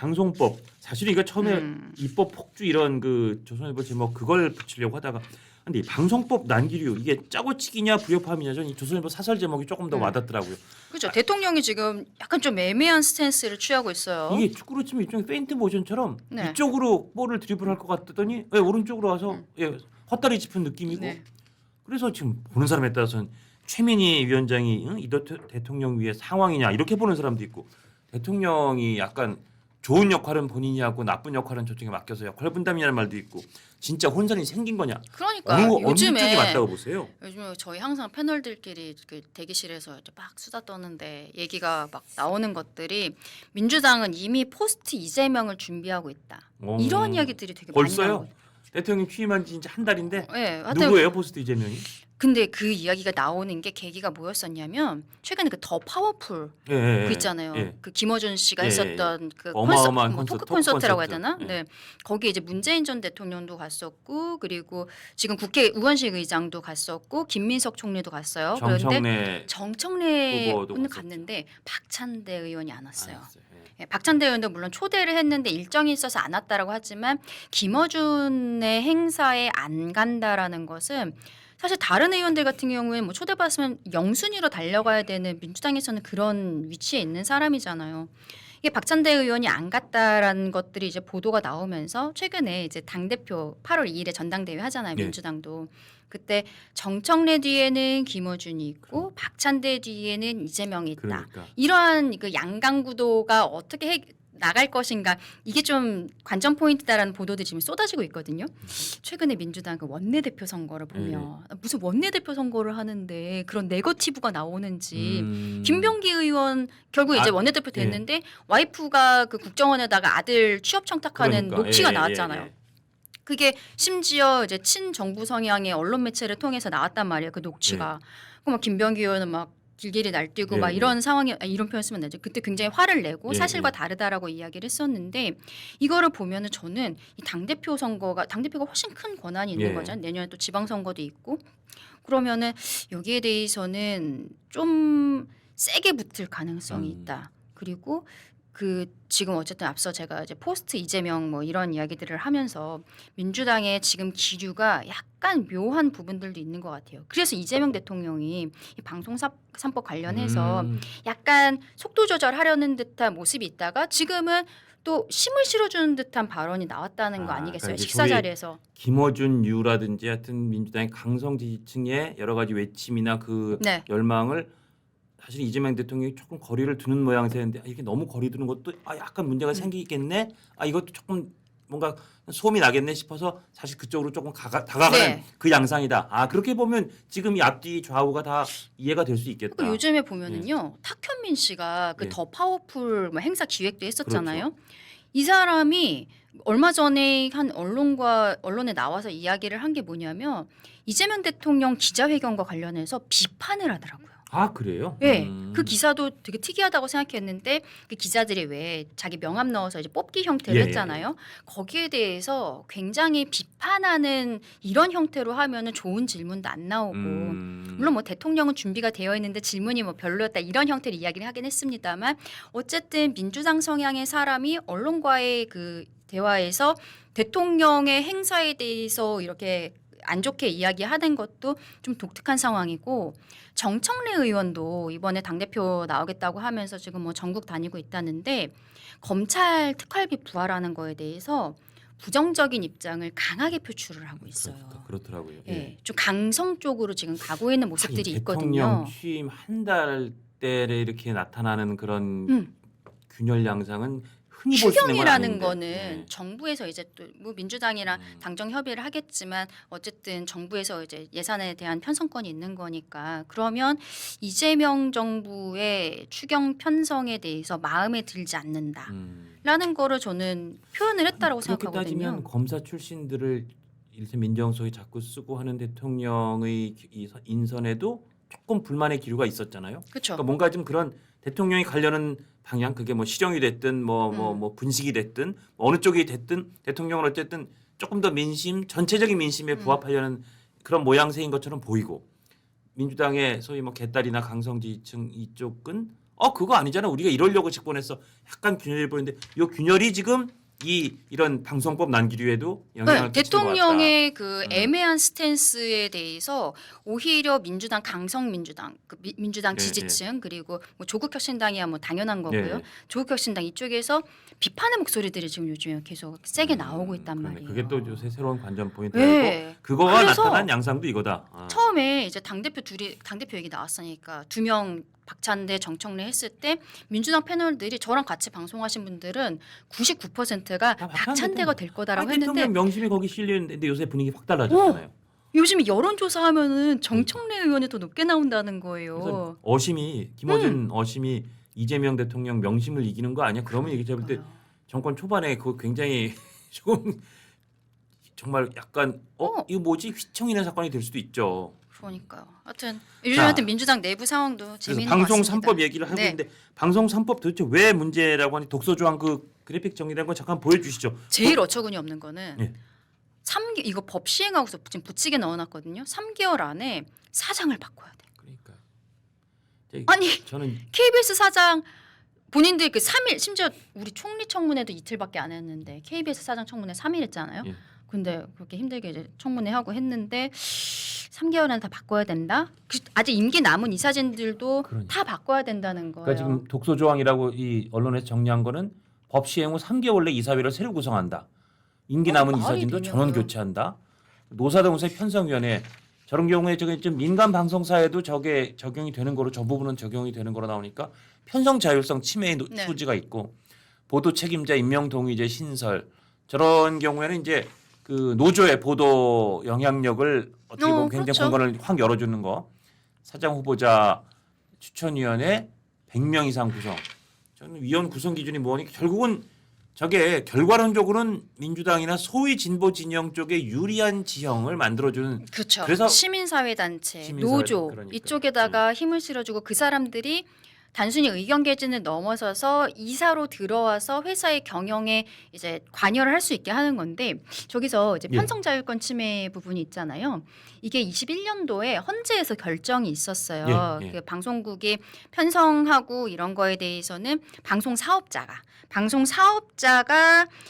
방송법 사실 이거 처음에 입법 폭주 이런 그 조선일보 제목 그걸 붙이려고 하다가 근데 이 방송법 난기류 이게 짜고치기냐 불협화음이냐 저는 이 조선일보 사설 제목이 조금 더 와닿더라고요. 그렇죠. 대통령이 지금 약간 좀 애매한 스탠스를 취하고 있어요. 이게 축구로 치면 일종의 페인트 모션처럼 네. 이쪽으로 볼을 드리블할 것 같더니 왜 오른쪽으로 와서 예, 헛다리 짚은 느낌이고 네. 그래서 지금 보는 사람에 따라서는 최민희 위원장이 이 대통령 위에 상황이냐 이렇게 보는 사람도 있고 대통령이 약간 좋은 역할은 본인이 하고 나쁜 역할은 저쪽에 맡겨서 역할 분담이라는 말도 있고 진짜 혼선이 생긴 거냐 그러니까 어느 쪽이 요즘에 맞다고 보세요? 저희 항상 패널들끼리 그 대기실에서 이제 막 수다 떠는데 얘기가 막 나오는 것들이 민주당은 이미 포스트 이재명을 준비하고 있다. 이런 이야기들이 되게 많이 벌써요? 나오고. 대통령 취임한 지 이제 한 달인데 네, 하여튼 누구예요 포스트 이재명이? 근데 그 이야기가 나오는 게 계기가 뭐였었냐면 최근에 그 더 파워풀 예, 그 있잖아요. 예. 그 김어준 씨가 예, 했었던 그 어마어마한 뭐 콘서트, 토크 콘서트라고 해야 콘서트. 되나? 예. 네. 거기에 이제 문재인 전 대통령도 갔었고 그리고 지금 국회 우원식 의장도 갔었고 김민석 총리도 갔어요. 그런데 정청래 후보도 는 갔었죠. 갔는데 박찬대 의원이 안 왔어요. 알았어요. 예. 예, 박찬대 의원도 물론 초대를 했는데 일정이 있어서 안 왔다라고 하지만 김어준의 행사에 안 간다라는 것은 사실 다른 의원들 같은 경우에는 뭐 초대받았으면 영순위로 달려가야 되는 민주당에서는 그런 위치에 있는 사람이잖아요. 이게 박찬대 의원이 안 갔다라는 것들이 이제 보도가 나오면서 최근에 이제 당대표 8월 2일에 전당대회 하잖아요. 네. 민주당도. 그때 정청래 뒤에는 김어준이 있고 박찬대 뒤에는 이재명이 있다. 그러니까 이러한 그 양강 구도가 어떻게 나갈 것인가 이게 좀 관전 포인트다라는 보도들이 지금 쏟아지고 있거든요. 최근에 민주당 그 원내대표 선거를 보면 무슨 원내대표 선거를 하는데 그런 네거티브가 나오는지 김병기 의원 결국 이제 원내대표 됐는데 와이프가 그 국정원에다가 아들 취업 청탁하는 그러니까. 녹취가 예, 나왔잖아요. 예. 그게 심지어 이제 친정부 성향의 언론 매체를 통해서 나왔단 말이에요. 그 녹취가. 그럼 막 김병기 의원은 막 길길이 날뛰고 네, 막 네. 이런 상황이 이런 표현 쓰면 되죠. 그때 굉장히 화를 내고 네, 사실과 네. 다르다라고 이야기를 했었는데 이거를 보면은 저는 이 당대표 선거가 당대표가 훨씬 큰 권한이 있는 예. 거죠. 내년에 또 지방선거도 있고 그러면은 여기에 대해서는 좀 세게 붙을 가능성이 있다. 그리고 그 지금 어쨌든 앞서 제가 이제 포스트 이재명 뭐 이런 이야기들을 하면서 민주당의 지금 기류가 약간 묘한 부분들도 있는 것 같아요. 그래서 이재명 대통령이 이 방송 3법 관련해서 약간 속도 조절하려는 듯한 모습이 있다가 지금은 또 힘을 실어주는 듯한 발언이 나왔다는 거 아니겠어요? 그러니까 식사 자리에서. 김어준 유라든지 하여튼 민주당의 강성 지지층의 여러 가지 외침이나 그 네. 열망을 사실 이재명 대통령이 조금 거리를 두는 모양새인데 이게 너무 거리 두는 것도 약간 문제가 생기겠네. 이것도 조금 뭔가 소음이 나겠네 싶어서 사실 그쪽으로 조금 다가가는 네. 그 양상이다. 그렇게 보면 지금 이 앞뒤 좌우가 다 이해가 될 수 있겠다. 그리고 요즘에 보면은요 탁현민 씨가 그 예. 더 파워풀 뭐 행사 기획도 했었잖아요. 그렇죠. 이 사람이 얼마 전에 한 언론에 나와서 이야기를 한 게 뭐냐면 이재명 대통령 기자회견과 관련해서 비판을 하더라고요. 그래요? 네, 그 기사도 되게 특이하다고 생각했는데 그 기자들이 왜 자기 명함 넣어서 이제 뽑기 형태를 예, 했잖아요. 거기에 대해서 굉장히 비판하는 이런 형태로 하면은 좋은 질문도 안 나오고 물론 뭐 대통령은 준비가 되어 있는데 질문이 뭐 별로였다 이런 형태로 이야기를 하긴 했습니다만 어쨌든 민주당 성향의 사람이 언론과의 그 대화에서 대통령의 행사에 대해서 이렇게 안 좋게 이야기하는 것도 좀 독특한 상황이고 정청래 의원도 이번에 당대표 나오겠다고 하면서 지금 뭐 전국 다니고 있다는데 검찰 특활비 부활하는 거에 대해서 부정적인 입장을 강하게 표출을 하고 있어요. 그렇더라고요. 예, 좀 강성 쪽으로 지금 가고 있는 모습들이 있거든요. 대통령 취임 한 달 때에 이렇게 나타나는 그런 균열 양상은 흔히 볼 수 있는 건 추경이라는 아닌데. 거는 정부에서 이제 또 뭐 민주당이랑 당정 협의를 하겠지만 어쨌든 정부에서 이제 예산에 대한 편성권이 있는 거니까 그러면 이재명 정부의 추경 편성에 대해서 마음에 들지 않는다라는 거를 저는 표현을 했다라고 그렇게 생각하거든요. 따지면 검사 출신들을 이를테 민정수석에 자꾸 쓰고 하는 대통령의 이 인선에도 조금 불만의 기류가 있었잖아요. 그렇죠. 그러니까 뭔가 좀 그런 대통령이 가려는 방향 그게 뭐 실형이 됐든 뭐 분식이 됐든 어느 쪽이 됐든 대통령은 어쨌든 조금 더 민심 전체적인 민심에 부합하려는 그런 모양새인 것처럼 보이고 민주당의 소위 뭐 개딸이나 강성 지지층 이쪽은 그거 아니잖아. 우리가 이러려고 직권했어. 약간 균열이 보이는데 이 균열이 지금 이런 방송법 난기류에도 영향을 네, 끼치는 것 같다. 대통령의 그 애매한 스탠스에 대해서 오히려 민주당 강성민주당 민주당 네, 지지층 그리고 뭐 조국혁신당이야 뭐 당연한 거고요. 네. 조국혁신당 이쪽에서 비판의 목소리들이 지금 요즘에 계속 세게 나오고 있단 그러네. 말이에요. 그게 또 요새 새로운 관전 포인트고 네. 그거가 그래서 나타난 양상도 이거다. 처음에 이제 당대표 얘기 나왔으니까 2명 박찬대 정청래 했을 때 민주당 패널들이 저랑 같이 방송하신 분들은 99%가 다 박찬대가 될 거다라고 대통령 했는데 명심이 거기 실리는데 요새 분위기 확 달라졌잖아요. 요즘에 여론조사하면은 정청래 의원이 더 높게 나온다는 거예요. 그래서 어심이 김어준 어심이 이재명 대통령 명심을 이기는 거 아니야? 그러면 얘기 잡을 때 정권 초반에 그거 굉장히 좀 정말 약간 이거 뭐지 휘청이는 사건이 될 수도 있죠. 그러니까요. 하여튼 민주당 내부 상황도 그래서 재미있는 방송 것 같습니다. 3법 얘기를 하고 네. 있는데 방송 3법 도대체 왜 문제라고 하니 독소조항 그 그래픽 정리된 거 잠깐 보여주시죠. 제일 어처구니 없는 거는 예. 3개 이거 법 시행하고서 지금 붙이게 넣어놨거든요. 3개월 안에 사장을 바꿔야 돼. 그러니까 아니 저는 KBS 사장 본인들 그 3일 심지어 우리 총리 청문회도 이틀밖에 안 했는데 KBS 사장 청문회 3일 했잖아요. 예. 근데 그렇게 힘들게 이제 청문회 하고 했는데 3개월 안에 다 바꿔야 된다. 아직 임기 남은 이사진들도 그러니까. 다 바꿔야 된다는 거예요. 그러니까 지금 독소조항이라고 이 언론에서 정리한 거는 법 시행 후 3개월 내 이사회를 새로 구성한다. 임기 남은 말이 이사진도 되냐고요. 전원 교체한다. 노사동세 편성위원회 저런 경우에 저게 좀 민간 방송사에도 저게 적용이 되는 거로 저 부분은 적용이 되는 거로 나오니까 편성 자율성 침해의 네. 소지가 있고 보도 책임자 임명 동의제 신설 저런 경우에는 이제 그 노조의 보도 영향력을 어떻게 보면 굉장히 그렇죠. 공간을 확 열어주는 거 사장 후보자 추천위원회 100명 이상 구성 저는 위원 구성 기준이 뭐니 결국은 저게 결과론적으로는 민주당이나 소위 진보 진영 쪽에 유리한 지형을 만들어주는 그렇죠. 그래서 시민사회단체, 시민사회, 노조 그러니까. 이쪽에다가 힘을 실어주고 그 사람들이 단순히 의견 개진을 넘어서서 이사로 들어와서 회사의 경영에 이제 관여를 할 수 있게 하는 건데 저기서 이제 예. 편성 자율권 침해 부분이 있잖아요. 이게 21년도에 헌재에서 결정이 있었어요. 예, 예. 그 방송국이 편성하고 이런 거에 대해서는 방송 사업자가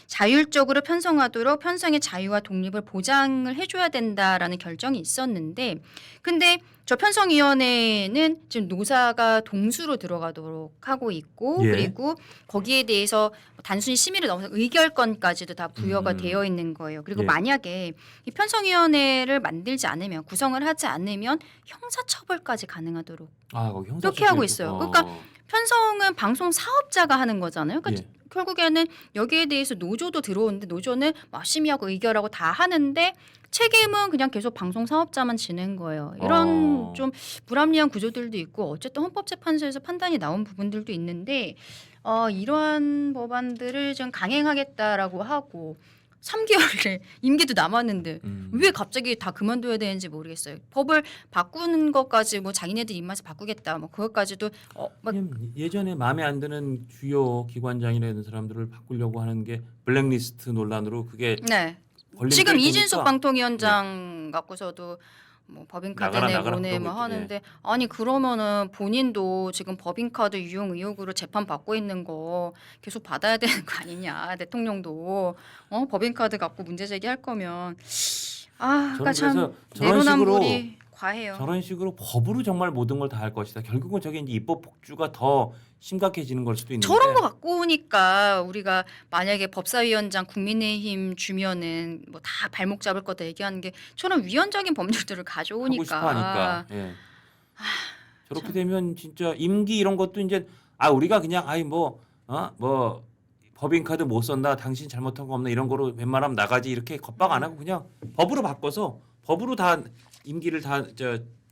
자율적으로 편성하도록 편성의 자유와 독립을 보장을 해줘야 된다라는 결정이 있었는데 근데 저 편성위원회는 지금 노사가 동수로 들어가도록 하고 있고 예. 그리고 거기에 대해서 단순히 심의를 넘어서 의결권까지도 다 부여가 되어 있는 거예요. 그리고 예. 만약에 이 편성위원회를 만들지 않으면 구성을 하지 않으면 형사처벌까지 가능하도록 거기 형사 이렇게 하고 있어요. 그러니까 편성은 방송 사업자가 하는 거잖아요. 그러니까 예. 결국에는 여기에 대해서 노조도 들어오는데 노조는 심의하고 의결하고 다 하는데 책임은 그냥 계속 방송 사업자만 지는 거예요. 이런 좀 불합리한 구조들도 있고 어쨌든 헌법재판소에서 판단이 나온 부분들도 있는데 이러한 법안들을 좀 강행하겠다라고 하고 3개월에 임기도 남았는데 왜 갑자기 다 그만둬야 되는지 모르겠어요. 법을 바꾸는 것까지 뭐 자기네들 입맛에 바꾸겠다 뭐 그것까지도 예전에 마음에 안 드는 주요 기관장이나 이런 사람들을 바꾸려고 하는 게 블랙리스트 논란으로 그게 네. 걸리는 지금 게 이진석 있으니까 방통위원장 갖고서도 뭐 법인카드 나가라 내보내 그러고 뭐 있죠. 하는데 아니 그러면은 본인도 지금 법인카드 유용 의혹으로 재판 받고 있는 거 계속 받아야 되는 거 아니냐 대통령도 법인카드 갖고 문제 제기할 거면 그러니까 참 저는 그래서 내로남불이 과해요. 저런 식으로 법으로 정말 모든 걸 다 할 것이다. 결국은 저게 이제 입법 폭주가 더 심각해지는 걸 수도 있는데 저런 거 갖고 오니까 우리가 만약에 법사위원장 국민의힘 주면은 뭐 다 발목 잡을 거다 얘기하는 게 저런 위헌적인 법률들을 가져오니까 하고 싶어 하니까. 예. 저렇게 되면 진짜 임기 이런 것도 이제 우리가 그냥 뭐 법인카드 못 썼나 당신 잘못한 거 없나 이런 거로 웬만하면 나가지 이렇게 겁박 안 하고 그냥 법으로 바꿔서 법으로 다 임기를 다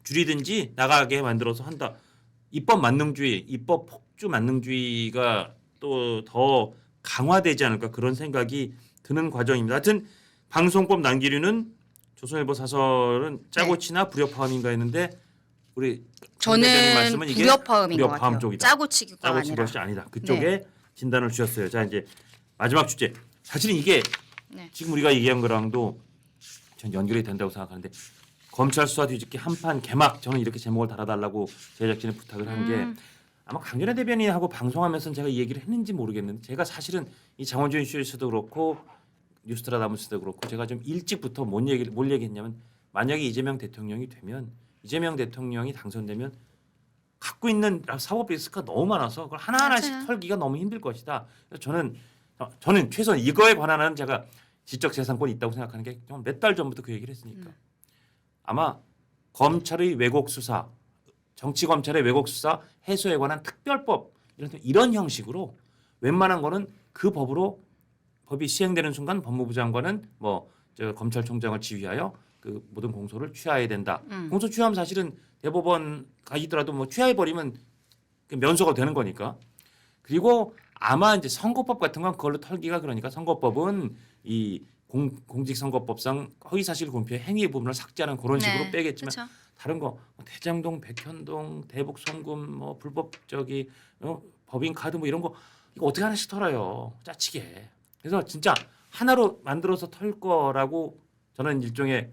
줄이든지 나가게 만들어서 한다. 입법 만능주의, 입법 폭주 만능주의가 또 더 강화되지 않을까 그런 생각이 드는 과정입니다. 하여튼 방송법 난기류는 조선일보 사설은 짜고치나 불협화음인가 했는데 우리 저는 말씀은 이게 불협화음인 것 불협화음 같아요. 쪽이다. 짜고치기가 짜고친 아니라. 것이 아니다. 그쪽에 진단을 주셨어요. 자 이제 마지막 주제. 사실은 이게 네. 지금 우리가 얘기한 거랑도 전 연결이 된다고 생각하는데 검찰 수사 뒤집기 한판 개막 저는 이렇게 제목을 달아달라고 제작진에 부탁을 한 게 아마 강연회 대변인하고 방송하면서 제가 이 얘기를 했는지 모르겠는데 제가 사실은 이 장원준 이슈에서도 그렇고 뉴스트라다무스도 그렇고 제가 좀 일찍부터 뭘 얘기했냐면 만약에 이재명 대통령이 되면 이재명 대통령이 당선되면 갖고 있는 사법 리스크가 너무 많아서 그걸 하나하나씩 맞아요. 털기가 너무 힘들 것이다. 그래서 저는 최소한 이거에 관한은 제가 지적재산권이 있다고 생각하는 게 몇 달 전부터 그 얘기를 했으니까 아마 검찰의 왜곡 수사, 정치 검찰의 왜곡 수사 해소에 관한 특별법 이런 형식으로 웬만한 거는 그 법이 시행되는 순간 법무부 장관은 검찰총장을 지휘하여 그 모든 공소를 취하해야 된다. 공소 취하면 사실은 대법원 가시더라도 취하해 버리면 면소가 되는 거니까. 그리고 아마 이제 선거법 같은 건 그걸로 털기가 그러니까 선거법은 이 공직선거법상 허위사실 공표 행위 부분을 삭제하는 그런 식으로 빼겠지만 그쵸. 다른 거 대장동, 백현동, 대북 송금, 불법 법인 카드 이런 거 이거 어떻게 하나씩 털어요 짜치게. 그래서 진짜 하나로 만들어서 털 거라고 저는 일종의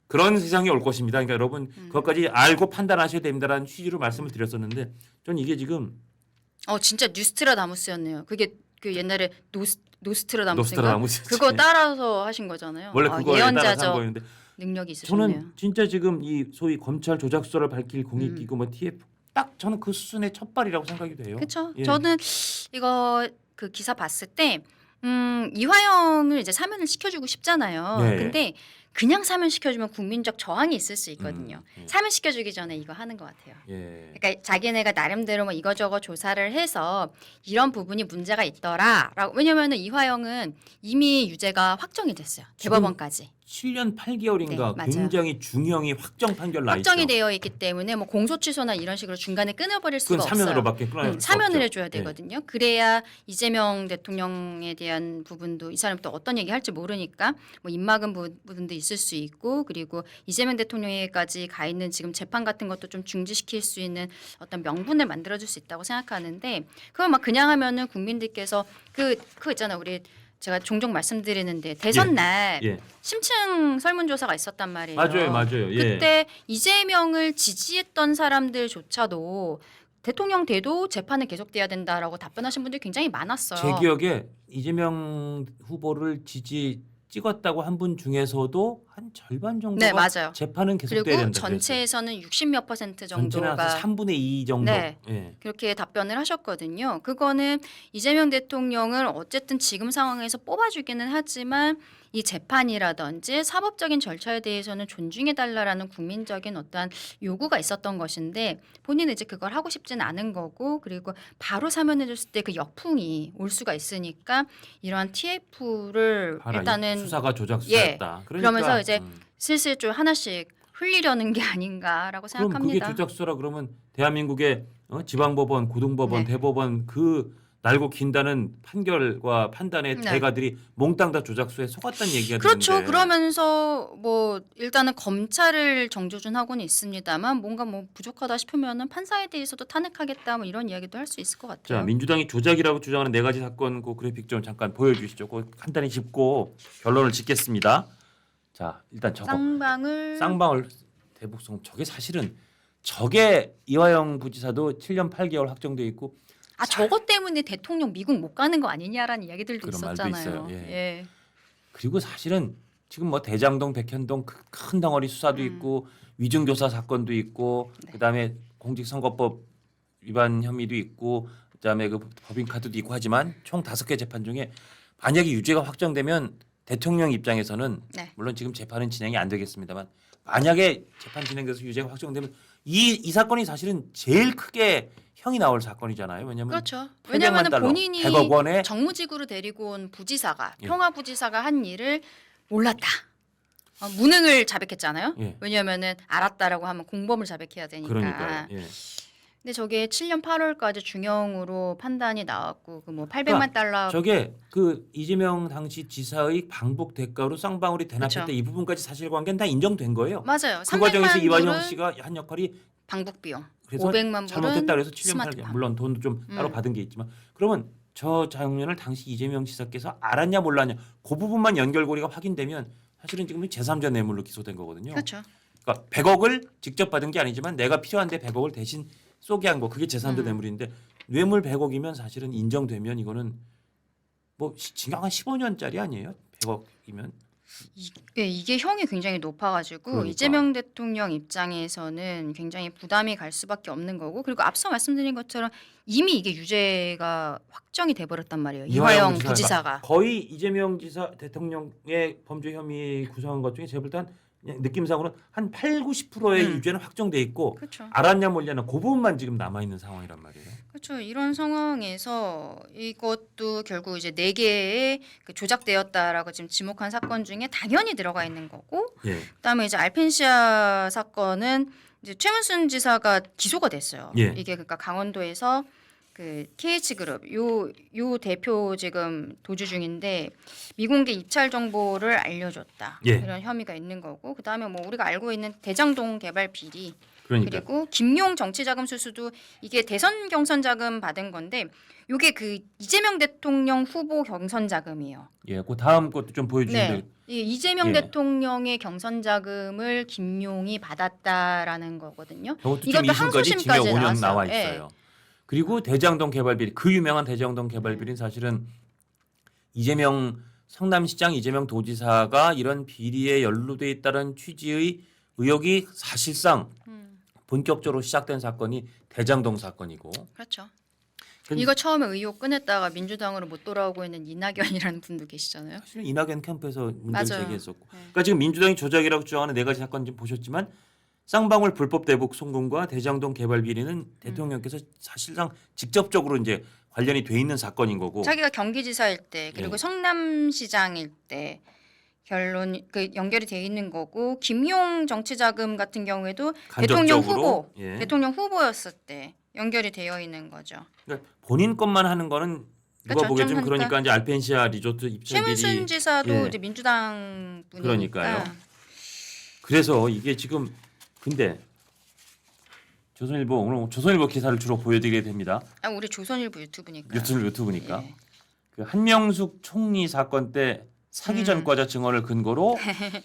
그런 세상이 올 것입니다. 그러니까 여러분 그것까지 알고 판단하셔야 됩니다라는 취지로 말씀을 드렸었는데 저는 이게 지금 진짜 뉴스트라다무스였네요. 그게 그 옛날에 노스트라다무스인가? 노스트라다무스 그거 따라서 하신 거잖아요. 원래 그거에 따라서 한 예언자적 거였는데 능력이 있으셨네요. 저는 진짜 지금 이 소위 검찰 조작수사를 밝힐 공익기구 TF 딱 저는 그 수준의 첫발이라고 생각이 돼요. 그렇죠. 예. 저는 이거 그 기사 봤을 때 이화영을 이제 사면을 시켜주고 싶잖아요. 네. 근데 그냥 사면시켜주면 국민적 저항이 있을 수 있거든요. 예. 사면시켜주기 전에 이거 하는 것 같아요. 예. 그러니까 자기네가 나름대로 이거저거 조사를 해서 이런 부분이 문제가 있더라라고. 왜냐면은 이화영은 이미 유죄가 확정이 됐어요. 대법원까지. 7년 8개월인가 네, 맞아요. 굉장히 중형이 확정 판결 나 있죠. 확정이 되어 있기 때문에 공소 취소나 이런 식으로 중간에 끊어버릴 수가 그건 없어요. 사면으로밖에 끊어낼 수 사면을 없죠. 해줘야 되거든요. 그래야 이재명 대통령에 대한 부분도 이 사람이 또 어떤 얘기 할지 모르니까 입막은 부분도 있을 수 있고 그리고 이재명 대통령에까지 가 있는 지금 재판 같은 것도 좀 중지시킬 수 있는 어떤 명분을 만들어줄 수 있다고 생각하는데 그걸 그냥 하면은 국민들께서 그거 있잖아요. 우리 제가 종종 말씀드리는데 대선 날 예. 심층 설문조사가 있었단 말이에요. 맞아요. 예. 그때 이재명을 지지했던 사람들조차도 대통령 돼도 재판은 계속돼야 된다라고 답변하신 분들이 굉장히 많았어요. 제 기억에 이재명 후보를 찍었다고 한 분 중에서도 한 절반 정도가 네, 맞아요. 재판은 계속돼야 그리고 된다. 전체에서는 60몇 % 전체는 한 정도가 3분의 2 정도. 네. 예. 그렇게 답변을 하셨거든요. 그거는 이재명 대통령을 어쨌든 지금 상황에서 뽑아주기는 하지만 이 재판이라든지 사법적인 절차에 대해서는 존중해달라라는 국민적인 어떠한 요구가 있었던 것인데 본인은 이제 그걸 하고 싶진 않은 거고 그리고 바로 사면해줬을 때 그 역풍이 올 수가 있으니까 이러한 TF를 일단은 수사가 조작 수사였다. 그러면서 이제 슬슬 좀 하나씩 흘리려는 게 아닌가라고 그럼 생각합니다. 그게 조작 수사라 그러면 대한민국의 지방법원, 고등법원, 네. 대법원 그 날고 긴다는 판결과 판단의 네. 대가들이 몽땅 다 조작수에 속았다는 얘기가 그렇죠. 되는데 그러면서 일단은 검찰을 정조준하고는 있습니다만 뭔가 부족하다 싶으면은 판사에 대해서도 탄핵하겠다 이런 이야기도 할 수 있을 것 같아요. 자 민주당이 조작이라고 주장하는 네 가지 사건 그 그래픽 좀 잠깐 보여주시죠. 간단히 짚고 결론을 짓겠습니다. 자 일단 저거 쌍방울 대북송금 저게 사실은 저게 이화영 부지사도 7년 8개월 확정돼 있고 저것 때문에 대통령 미국 못 가는 거 아니냐라는 이야기들도 그런 말도 있었잖아요. 있어요. 예. 예. 그리고 사실은 지금 대장동, 백현동 큰 덩어리 수사도 있고 위증교사 사건도 있고 네. 그다음에 공직선거법 위반 혐의도 있고 그다음에 그 법인카드도 있고 하지만 총 5개 재판 중에 만약에 유죄가 확정되면 대통령 입장에서는 네. 물론 지금 재판은 진행이 안 되겠습니다만 만약에 재판 진행돼서 유죄가 확정되면 이 사건이 사실은 제일 크게 형이 나올 사건이잖아요. 왜냐하면 그렇죠. 800만 왜냐하면 달러, 본인이 100억 원에 정무직으로 데리고 온 부지사가 예. 평화부지사가 한 일을 몰랐다. 무능을 자백했잖아요. 예. 왜냐하면은 알았다라고 하면 공범을 자백해야 되니까. 그러니까요. 예. 근데 저게 7년 8월까지 중형으로 판단이 나왔고 800만 그러니까 달러. 저게 그 이재명 당시 지사의 방북 대가로 쌍방울이 대납했다 그렇죠. 이 부분까지 사실관계는 다 인정된 거예요. 맞아요. 그 과정에서 300만 이완영 불은 씨가 한 역할이 방북 비용. 그래서 500만 불은 잘못했다 그래서 7년 8개월 스마트팜. 물론 돈도 좀 따로 받은 게 있지만 그러면 저 장면을 당시 이재명 지사께서 알았냐 몰랐냐 그 부분만 연결고리가 확인되면 사실은 지금 제3자 뇌물로 기소된 거거든요. 그렇죠. 그러니까 100억을 직접 받은 게 아니지만 내가 필요한데 100억을 대신 소개한 거 그게 제3대 뇌물인데 뇌물 100억이면 사실은 인정되면 이거는 뭐 징역 한 15년짜리 아니에요? 100억이면 이게 형이 굉장히 높아가지고 그러니까. 이재명 대통령 입장에서는 굉장히 부담이 갈 수밖에 없는 거고 그리고 앞서 말씀드린 것처럼 이미 이게 유죄가 확정이 돼버렸단 말이에요. 이화영 부지사가. 거의 이재명 지사 대통령의 범죄 혐의 구성한 것 중에 제가 볼 때 그냥 느낌상으로는 한 8, 90%의 유죄는 확정돼 있고 그렇죠. 알았냐 몰냐는 그 부분만 지금 남아 있는 상황이란 말이에요. 그렇죠. 이런 상황에서 이것도 결국 이제 4개의 그 조작되었다라고 지금 지목한 사건 중에 당연히 들어가 있는 거고, 예. 그다음에 이제 알펜시아 사건은 이제 최문순 지사가 기소가 됐어요. 예. 이게 그러니까 강원도에서 그 KH그룹 요 대표 지금 도주 중인데 미공개 입찰 정보를 알려줬다 예. 이런 혐의가 있는 거고, 그다음에 뭐 우리가 알고 있는 대장동 개발 비리. 그러니까 그리고 김용 정치자금 수수도 이게 대선 경선 자금 받은 건데 요게 그 이재명 대통령 후보 경선 자금이에요. 예, 그 다음 것도 좀 보여주시면 네. 이 이재명 예. 대통령의 경선 자금을 김용이 받았다라는 거거든요. 이것도 지금 이것도 2심까지 징역 항소심까지 5년 나왔어요. 나와 예. 있어요. 그리고 대장동 개발 비리 그 유명한 대장동 개발 비리는 사실은 이재명 성남시장 이재명 도지사가 이런 비리에 연루돼 있다는 취지의 의혹이 사실상 본격적으로 시작된 사건이 대장동 사건이고. 그렇죠. 근데 이거 처음에 의혹 꺼냈다가 민주당으로 못 돌아오고 있는 이낙연이라는 분도 계시잖아요. 사실 이낙연 캠프에서 문제를 맞아요. 제기했었고. 네. 그러니까 지금 민주당이 조작이라고 주장하는 4가지 사건 지금 보셨지만 쌍방울 불법 대북 송금과 대장동 개발 비리는 대통령께서 사실상 직접적으로 이제 관련이 돼 있는 사건인 거고. 자기가 경기지사일 때 그리고 예. 성남시장일 때 결론 그 연결이 돼 있는 거고, 김용 정치자금 같은 경우에도 대통령 간접적으로, 후보 예. 대통령 후보였을 때 연결이 되어 있는 거죠. 그러니까 본인 것만 하는 거는 누가 그렇죠. 보기에 좀 좀 그러니까 이제 알펜시아 리조트 입찰 비리. 최문순 지사도 예. 이제 민주당 분이니까. 그러니까요. 그래서 이게 지금 근데 조선일보 오늘 조선일보 기사를 주로 보여드리게 됩니다. 아, 우리 조선일보 유튜브니까. 유튜브니까 예. 그 한명숙 총리 사건 때 사기 전과자 증언을 근거로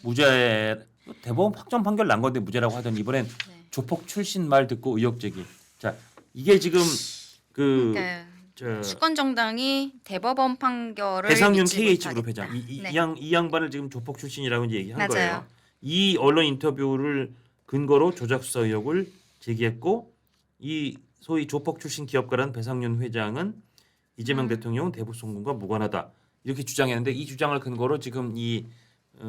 무죄 대법원 확정 판결 난 건데 무죄라고 하더니 이번엔 네. 조폭 출신 말 듣고 의혹 제기. 자 이게 지금 그 그러니까 저 수권 정당이 대법원 판결을 배상윤 믿지 KH그룹 못하겠다. 회장 네. 이 양반을 지금 조폭 출신이라고 이제 얘기한 맞아요. 거예요. 이 언론 인터뷰를 근거로 조작 수사 의혹을 제기했고 이 소위 조폭 출신 기업가란 배상윤 회장은 이재명 대통령 대북 송금과 무관하다 이렇게 주장했는데 이 주장을 근거로 지금 이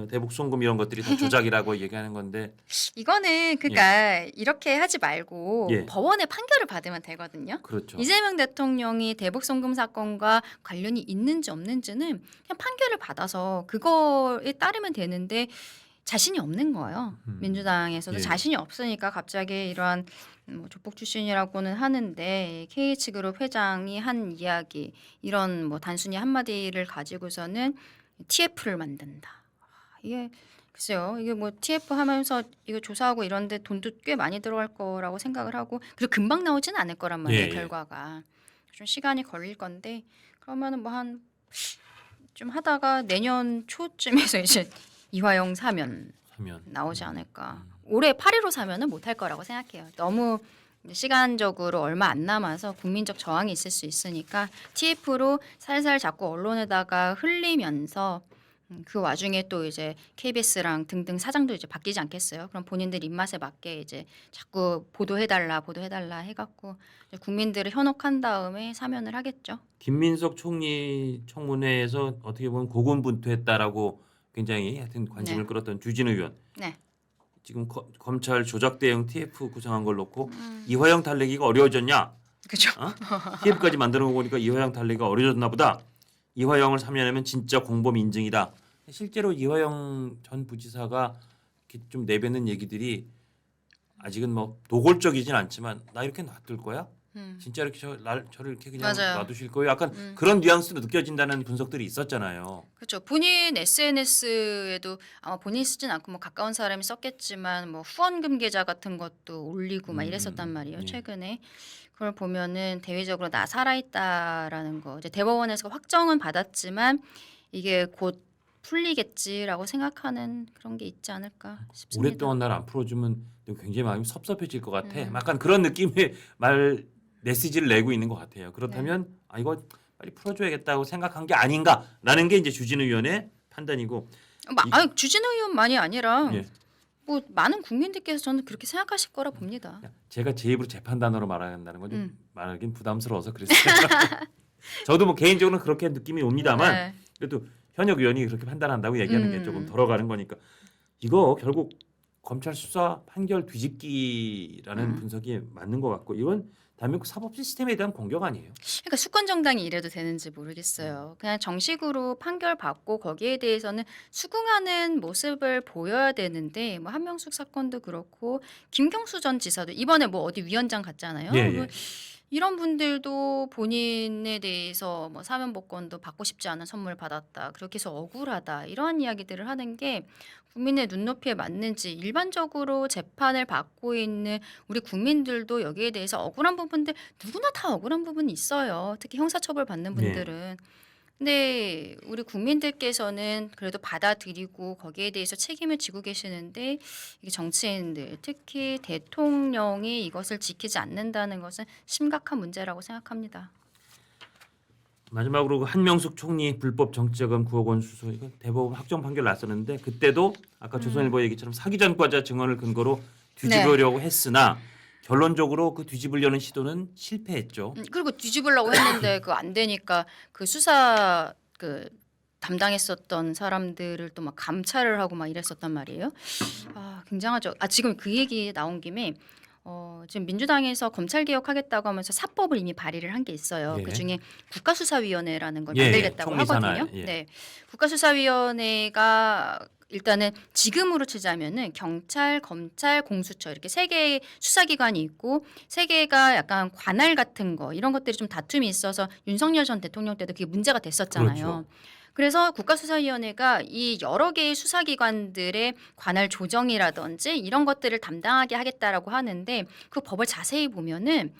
대북 송금 이런 것들이 다 조작이라고 얘기하는 건데 이거는 그러니까 이렇게 하지 말고 예. 법원의 판결을 받으면 되거든요. 그렇죠. 이재명 대통령이 대북 송금 사건과 관련이 있는지 없는지는 그냥 판결을 받아서 그거에 따르면 되는데 자신이 없는 거예요. 민주당에서도 예. 자신이 없으니까 갑자기 이러한 뭐 조폭 출신이라고는 하는데 KH그룹 회장이 한 이야기 이런 뭐 단순히 한마디를 가지고서는 TF를 만든다. 이게 글쎄요. 이게 뭐 TF 하면서 이거 조사하고 이런데 돈도 꽤 많이 들어갈 거라고 생각을 하고 그리고 금방 나오지는 않을 거란 말이에요. 예, 예. 결과가 좀 시간이 걸릴 건데 그러면은 뭐 한 좀 하다가 내년 초쯤에서 이제 이화영 사면 하면 나오지 않을까. 올해 8.15 사면은 못할 거라고 생각해요. 너무 시간적으로 얼마 안 남아서 국민적 저항이 있을 수 있으니까 TF로 살살 자꾸 언론에다가 흘리면서 그 와중에 또 이제 KBS랑 등등 사장도 이제 바뀌지 않겠어요. 그럼 본인들 입맛에 맞게 이제 자꾸 보도해달라 해갖고 이제 국민들을 현혹한 다음에 사면을 하겠죠. 김민석 총리 청문회에서 어떻게 보면 고군분투했다라고 굉장히 하여튼 관심을 네. 끌었던 주진 의원. 네. 지금 검찰 조작 대응 TF 구성한 걸 놓고 이화영 달래기가 어려워졌냐? 그죠. TF까지 만들어 보니까 이화영 달래기가 어려워졌나 보다. 이화영을 사면하면 진짜 공범 인증이다. 실제로 이화영 전 부지사가 이렇게 좀 내뱉는 얘기들이 아직은 뭐 노골적이진 않지만 나 이렇게 놔둘 거야? 진짜 이렇게 저를 이렇게 그냥 맞아요. 놔두실 거예요? 약간 그런 뉘앙스도 느껴진다는 분석들이 있었잖아요. 그렇죠. 본인 SNS에도 아마 본인이 쓰진 않고 뭐 가까운 사람이 썼겠지만 뭐 후원금 계좌 같은 것도 올리고 막 이랬었단 말이에요. 예. 최근에 그걸 보면은 대외적으로 나 살아있다라는 거 이제 대법원에서 확정은 받았지만 이게 곧 풀리겠지라고 생각하는 그런 게 있지 않을까 싶습니다. 오랫동안 날 안 풀어주면 굉장히 마음이 섭섭해질 것 같아. 약간 그런 느낌의 말 메시지를 내고 있는 것 같아요. 그렇다면 아 이거 빨리 풀어줘야겠다고 생각한 게 아닌가라는 게 이제 주진우 위원의 판단이고. 아니, 주진우 의원만이 아니라 예. 뭐 많은 국민들께서 저는 그렇게 생각하실 거라 봅니다. 제가 제 입으로 재판단으로 말한다는 건 좀 말하긴 부담스러워서 그랬어요. 저도 뭐 개인적으로는 그렇게 느낌이 옵니다만 네. 그래도 현역 의원이 그렇게 판단한다고 얘기하는 게 조금 음. 덜어가는 거니까 이거 결국 검찰 수사 판결 뒤집기라는 분석이 맞는 것 같고 이건 대한민국 사법 시스템에 대한 공격 아니에요? 그러니까 수권 정당이 이래도 되는지 모르겠어요. 그냥 정식으로 판결 받고 거기에 대해서는 수긍하는 모습을 보여야 되는데 뭐 한명숙 사건도 그렇고 김경수 전 지사도 이번에 뭐 어디 위원장 갔잖아요. 예, 뭐 예. 이런 분들도 본인에 대해서 뭐 사면 복권도 받고 싶지 않은 선물 받았다. 그렇게 해서 억울하다. 이러한 이야기들을 하는 게 국민의 눈높이에 맞는지 일반적으로 재판을 받고 있는 우리 국민들도 여기에 대해서 억울한 부분들 누구나 다 억울한 부분이 있어요. 특히 형사처벌 받는 분들은. 근데 우리 국민들께서는 그래도 받아들이고 거기에 대해서 책임을 지고 계시는데 이게 정치인들 특히 대통령이 이것을 지키지 않는다는 것은 심각한 문제라고 생각합니다. 마지막으로 그 한명숙 총리 불법 정치자금 9억 원 수수 이거 대법원 확정 판결 났었는데 그때도 아까 조선일보 얘기처럼 사기 전과자 증언을 근거로 뒤집으려고 했으나 결론적으로 그 뒤집으려는 시도는 실패했죠. 그리고 뒤집으려고 했는데 그 안 되니까 그 수사 그 담당했었던 사람들을 또 막 감찰을 하고 막 이랬었단 말이에요. 아 굉장하죠. 아 지금 그 얘기 나온 김에 지금 민주당에서 검찰 개혁하겠다고 하면서 사법을 이미 발의를 한 게 있어요. 예. 그 중에 국가수사위원회라는 걸 예, 만들겠다고 총리 산하에, 하거든요. 예. 네, 국가수사위원회가 일단은 지금으로 치자면은 경찰, 검찰, 공수처 이렇게 세 개의 수사기관이 있고 세 개가 약간 관할 같은 거 이런 것들이 좀 다툼이 있어서 윤석열 전 대통령 때도 그게 문제가 됐었잖아요. 그렇죠. 그래서 국가수사위원회가 이 여러 개의 수사기관들의 관할 조정이라든지 이런 것들을 담당하게 하겠다라고 하는데 그 법을 자세히 보면은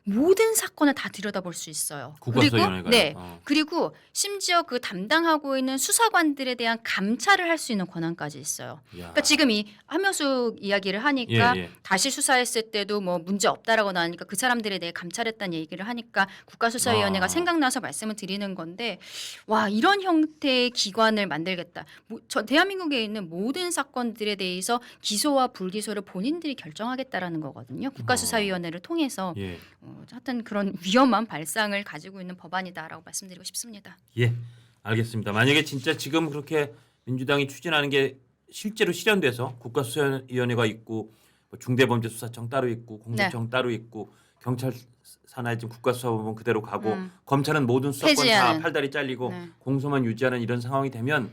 모든 사건을 다 들여다볼 수 있어요. 국가수사위원회가요? 네. 그리고 심지어 그 담당하고 있는 수사관들에 대한 감찰을 할 수 있는 권한까지 있어요. 그러니까 지금 이 한명숙 이야기를 하니까 예. 다시 수사했을 때도 뭐 문제 없다라고 나니까 그 사람들에 대해 감찰했다는 얘기를 하니까 국가수사위원회가 생각나서 말씀을 드리는 건데 와 이런 형태의 기관을 만들겠다. 저 대한민국에 있는 모든 사건들에 대해서 기소와 불기소를 본인들이 결정하겠다라는 거거든요. 국가수사위원회를 통해서. 예. 하여튼 그런 위험한 발상을 가지고 있는 법안이다라고 말씀드리고 싶습니다. 예, 알겠습니다. 만약에 진짜 지금 그렇게 민주당이 추진하는 게 실제로 실현돼서 국가수사위원회가 있고 뭐 중대범죄수사청 따로 있고 공수처청 따로 있고 경찰 산하에 지금 국가수사본부 그대로 가고 검찰은 모든 수사권 다 폐지하는. 팔다리 잘리고 네. 공소만 유지하는 이런 상황이 되면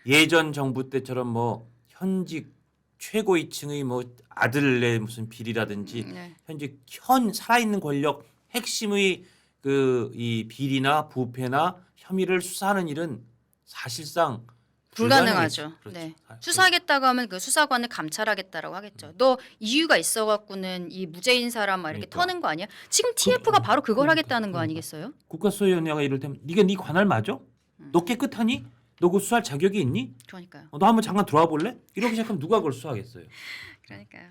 예전 정부 때처럼 뭐 현직 최고위층의 뭐 아들의 무슨 비리라든지 네. 현재 살아있는 권력 핵심의 그 이 비리나 부패나 혐의를 수사하는 일은 사실상 불가능하죠. 그렇죠. 네. 아, 수사하겠다고 하면 그 수사관을 감찰하겠다라고 하겠죠. 너 이유가 있어갖고는 이 무죄인 사람 막 이렇게 그러니까. 터는 거 아니야? 지금 TF가 바로 그걸 하겠다는 거 아니겠어요? 국가수사위원회가 이럴 때면 네가 네 관할 맞아? 너 깨끗하니? 너 그 수사할 자격이 있니? 그러니까요. 너 한번 잠깐 들어와 볼래? 이렇게 시작하면 누가 그걸 수사하겠어요? 그러니까요.